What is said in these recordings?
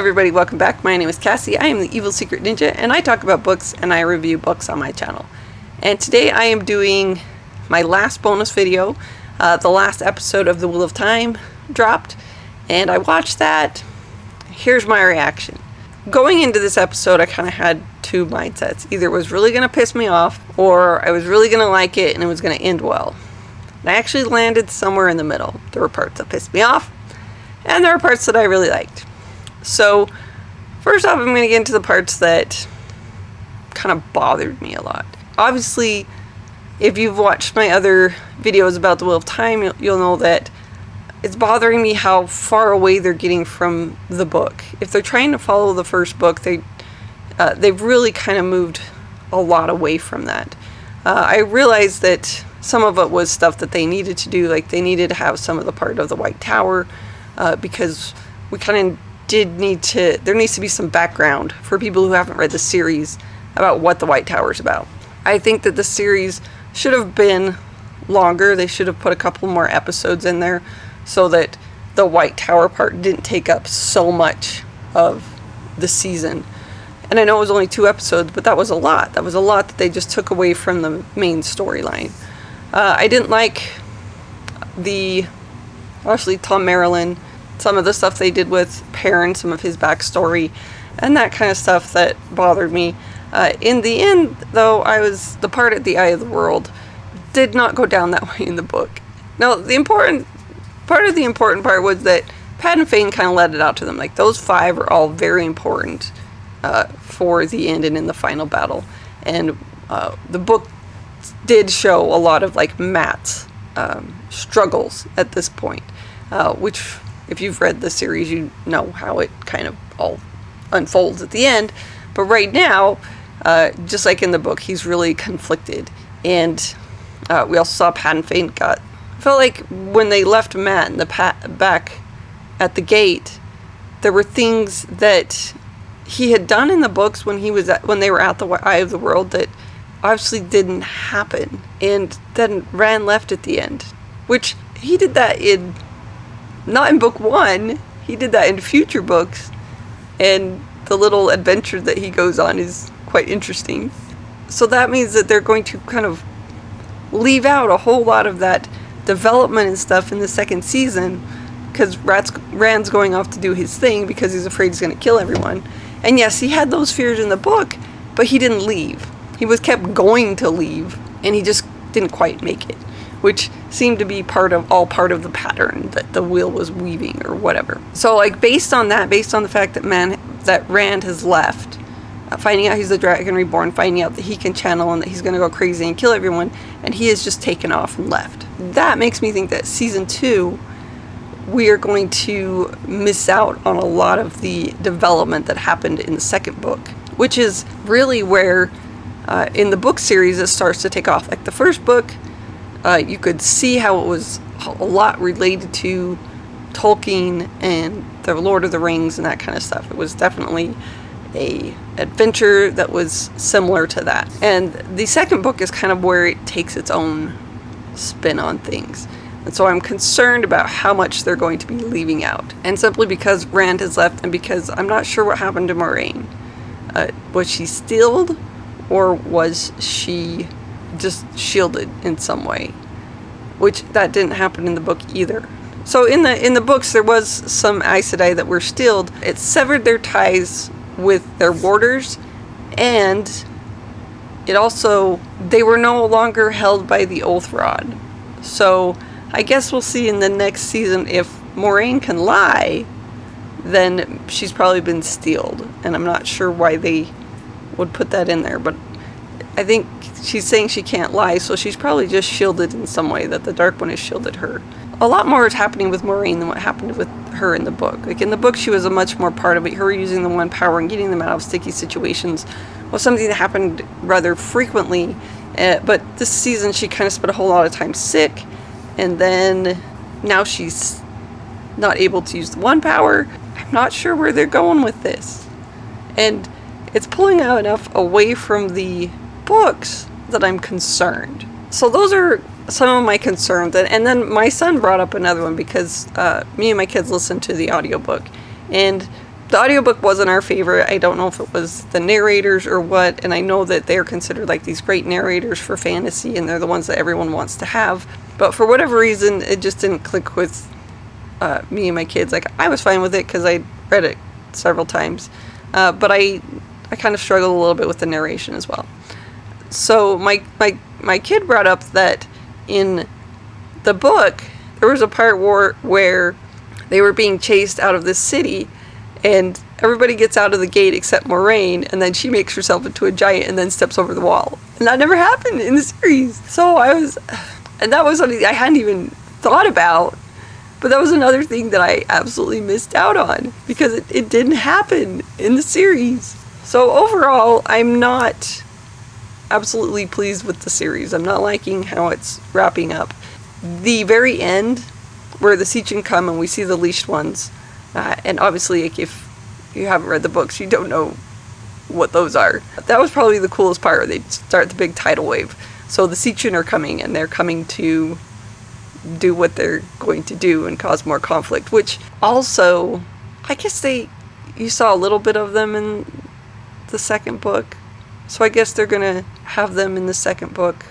everybody, welcome back. My name is Cassie. I am the Evil Secret Ninja, and I talk about books and I review books on my channel. And today I am doing my last bonus video. The last episode of The Wheel of Time dropped, and I watched that. Here's my reaction. Going into this episode, I kind of had two mindsets. Either it was really going to piss me off, or I was really going to like it and it was going to end well. And I actually landed somewhere in the middle. There were parts that pissed me off, and there were parts that I really liked. So, first off, I'm going to get into the parts that kind of bothered me a lot. Obviously, if you've watched my other videos about The Wheel of Time, you'll know that it's bothering me how far away they're getting from the book. If they're trying to follow the first book, they've really kind of moved a lot away from that. I realized that some of it was stuff that they needed to do, like they needed to have some of the part of the White Tower, because we kind of there needs to be some background for people who haven't read the series about what the White Tower is about. I think that the series should have been longer. They should have put a couple more episodes in there so that the White Tower part didn't take up so much of the season. And I know it was only 2 episodes, but that was a lot. That was a lot that they just took away from the main storyline. I didn't like obviously Thom Merrilin, some of the stuff they did with Perrin, some of his backstory, and that kind of stuff that bothered me. In the end, though, the part at the Eye of the World did not go down that way in the book. Now, the important part was that Pat and Fane kind of let it out to them. Like, those 5 are all very important for the end and in the final battle. And the book did show a lot of, like, Mat's struggles at this point, which, if you've read the series, you know how it kind of all unfolds at the end. But right now, just like in the book, he's really conflicted. And we also saw Pat and Fane I felt like when they left Mat in back at the gate, there were things that he had done in the books when they were at the Eye of the World that obviously didn't happen. And then Rand left at the end, which he did that not in book 1, he did that in future books, and the little adventure that he goes on is quite interesting. So that means that they're going to kind of leave out a whole lot of that development and stuff in the second season, because Rand's going off to do his thing because he's afraid he's going to kill everyone. And yes, he had those fears in the book, but he didn't leave. He was kept going to leave, and he just didn't quite make it, which seemed to be part of the pattern that the wheel was weaving or whatever. So, like, based on the fact that Rand has left, finding out he's the Dragon Reborn, finding out that he can channel and that he's going to go crazy and kill everyone, and he has just taken off and left. That makes me think that season 2, we are going to miss out on a lot of the development that happened in the second book, which is really where, in the book series, it starts to take off. Like, the first book, you could see how it was a lot related to Tolkien and the Lord of the Rings and that kind of stuff. It was definitely a adventure that was similar to that. And the second book is kind of where it takes its own spin on things. And so I'm concerned about how much they're going to be leaving out. And simply because Rand has left, and because I'm not sure what happened to Moiraine. Was she stealed, or was she just shielded in some way, which that didn't happen in the book either. So in the books, there was some Aes Sedai that were stealed. It severed their ties with their warders, and it also, they were no longer held by the Oath Rod. So I guess we'll see in the next season if Moiraine can lie, then she's probably been stealed, and I'm not sure why they would put that in there, but I think she's saying she can't lie, so she's probably just shielded in some way, that the Dark One has shielded her. A lot more is happening with Moiraine than what happened with her in the book. Like, in the book, she was a much more part of it. Her using the One Power and getting them out of sticky situations was something that happened rather frequently, but this season she kind of spent a whole lot of time sick, and then now she's not able to use the One Power. I'm not sure where they're going with this. And it's pulling out enough away from the books that I'm concerned. So those are some of my concerns. And then my son brought up another one because me and my kids listened to the audiobook. And The audiobook wasn't our favorite. I don't know if it was the narrators or what, and I know that they're considered like these great narrators for fantasy, and they're the ones that everyone wants to have. But for whatever reason, it just didn't click with me and my kids. Like, I was fine with it because I read it several times, but I kind of struggled a little bit with the narration as well. So my kid brought up that in the book, there was a part where they were being chased out of this city, and everybody gets out of the gate except Moraine, and then she makes herself into a giant and then steps over the wall. And that never happened in the series. So and that was something I hadn't even thought about, but that was another thing that I absolutely missed out on, because it didn't happen in the series. So overall, I'm not absolutely pleased with the series. I'm not liking how it's wrapping up. The very end, where the Seachin come and we see the leashed ones, and obviously, like, if you haven't read the books, you don't know what those are. That was probably the coolest part, where they start the big tidal wave. So the Seachin are coming, and they're coming to do what they're going to do and cause more conflict, which also, I guess you saw a little bit of them in the second book. So I guess they're going to have them in the second book,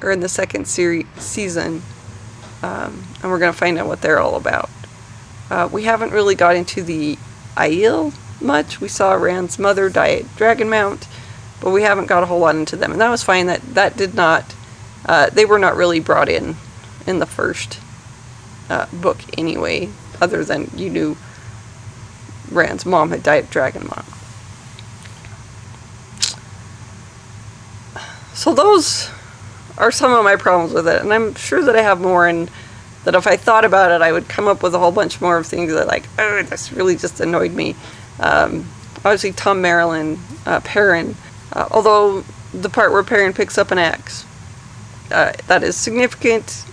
or in the second season, and we're going to find out what they're all about. We haven't really got into the Aiel much. We saw Rand's mother die at Dragonmount, but we haven't got a whole lot into them, and that was fine. That did not, they were not really brought in the first book anyway, other than you knew Rand's mom had died at Dragonmount. So those are some of my problems with it, and I'm sure that I have more, and that if I thought about it, I would come up with a whole bunch more of things that, like, oh, this really just annoyed me. Obviously, Thom Merrilin, Perrin, although the part where Perrin picks up an axe, that is significant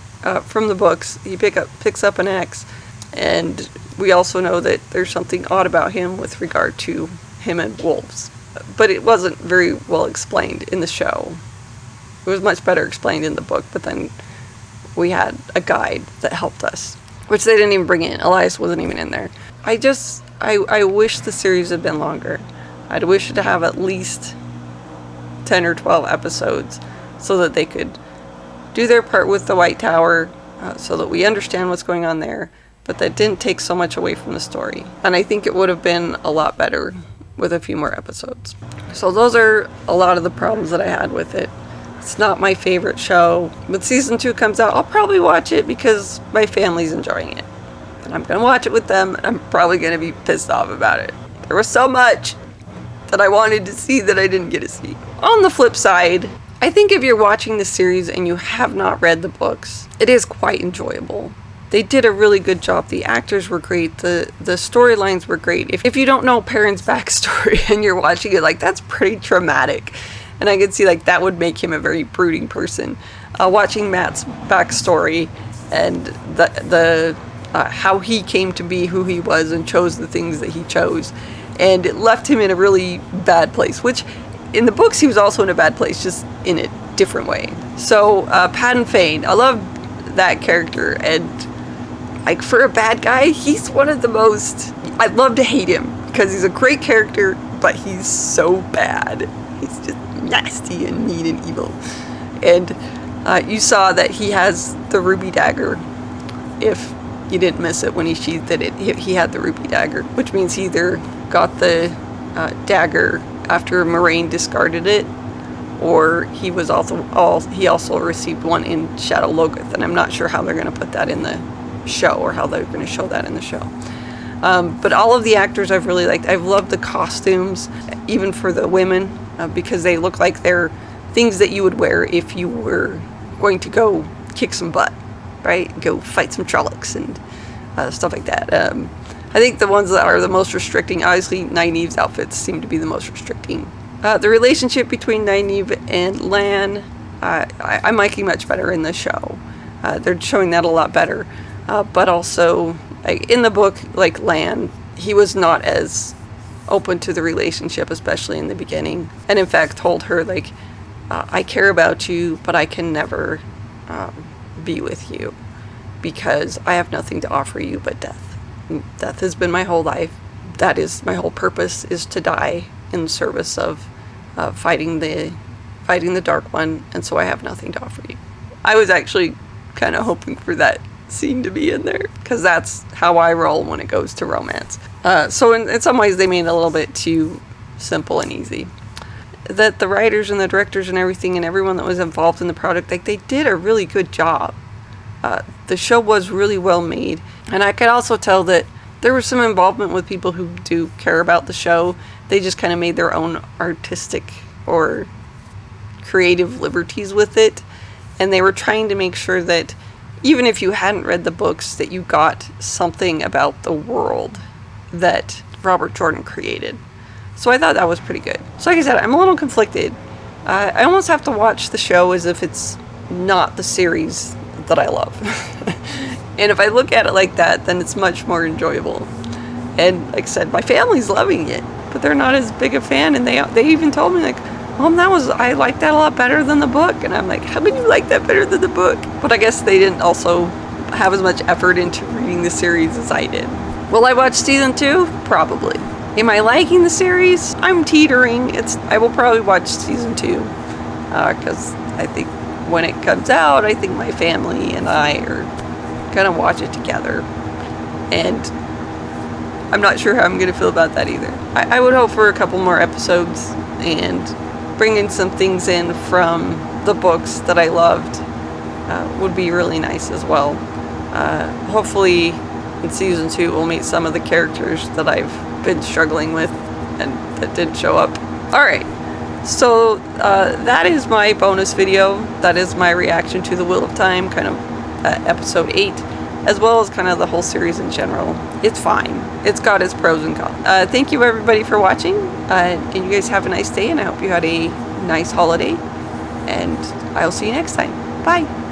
from the books. He picks up an axe, and we also know that there's something odd about him with regard to him and wolves. But it wasn't very well explained in the show. It was much better explained in the book, but then we had a guide that helped us, which they didn't even bring in. Elias wasn't even in there. I wish the series had been longer. I'd wish it to have at least 10 or 12 episodes so that they could do their part with the White Tower, so that we understand what's going on there, but that didn't take so much away from the story. And I think it would have been a lot better with a few more episodes. So those are a lot of the problems that I had with it. It's not my favorite show. When season 2 comes out, I'll probably watch it because my family's enjoying it. And I'm going to watch it with them, and I'm probably going to be pissed off about it. There was so much that I wanted to see that I didn't get to see. On the flip side, I think if you're watching the series and you have not read the books, it is quite enjoyable. They did a really good job. The actors were great. The storylines were great. If you don't know Perrin's backstory and you're watching it, like, that's pretty traumatic. And I could see, like, that would make him a very brooding person. Watching Mat's backstory and the how he came to be who he was and chose the things that he chose. And it left him in a really bad place, which in the books he was also in a bad place, just in a different way. So Padan Fain, I love that character, and like, for a bad guy, he's one of the most, I'd love to hate him because he's a great character, but he's so bad. He's just nasty and mean and evil. And you saw that he has the ruby dagger. If you didn't miss it when he sheathed it, he had the ruby dagger, which means he either got the dagger after Moraine discarded it, or he also received one in Shadow Logoth, and I'm not sure how they're going to put that in the show, or how they're going to show that in the show. But all of the actors I've really liked. I've loved the costumes, even for the women, because they look like they're things that you would wear if you were going to go kick some butt, right? Go fight some Trollocs and stuff like that. I think the ones that are the most restricting, obviously Nynaeve's outfits seem to be the most restricting. The relationship between Nynaeve and Lan, I'm liking much better in the show. They're showing that a lot better. But also, like, in the book, like, Lan, he was not as open to the relationship, especially in the beginning. And in fact told her, like, I care about you, but I can never be with you because I have nothing to offer you but death. Death has been my whole life. that is my whole purpose, is to die in service of fighting the Dark One, and so I have nothing to offer you. I was actually kind of hoping for that scene to be in there, because that's how I roll when it goes to romance. So in some ways they made it a little bit too simple and easy. That the writers and the directors and everything and everyone that was involved in the product, like, they did a really good job. The show was really well made, and I could also tell that there was some involvement with people who do care about the show. They just kind of made their own artistic or creative liberties with it, and they were trying to make sure that even if you hadn't read the books, that you got something about the world that Robert Jordan created. So I thought that was pretty good. So like I said, I'm a little conflicted. I almost have to watch the show as if it's not the series that I love. And if I look at it like that, then it's much more enjoyable. And like I said, my family's loving it, but they're not as big a fan, and they even told me, like, Mom, I like that a lot better than the book. And I'm like, how could you like that better than the book? But I guess they didn't also have as much effort into reading the series as I did. Will I watch season 2? Probably. Am I liking the series? I'm teetering. I will probably watch season 2, because I think when it comes out, I think my family and I are gonna watch it together. And I'm not sure how I'm gonna feel about that either. I would hope for a couple more episodes and bringing some things in from the books that I loved would be really nice as well. Hopefully in season 2 we'll meet some of the characters that I've been struggling with and that didn't show up. Alright, so that is my bonus video. That is my reaction to The Wheel of Time, kind of episode 8, as well as kind of the whole series in general. It's fine. It's got its pros and cons. Thank you everybody for watching, and you guys have a nice day, and I hope you had a nice holiday, and I'll see you next time. Bye!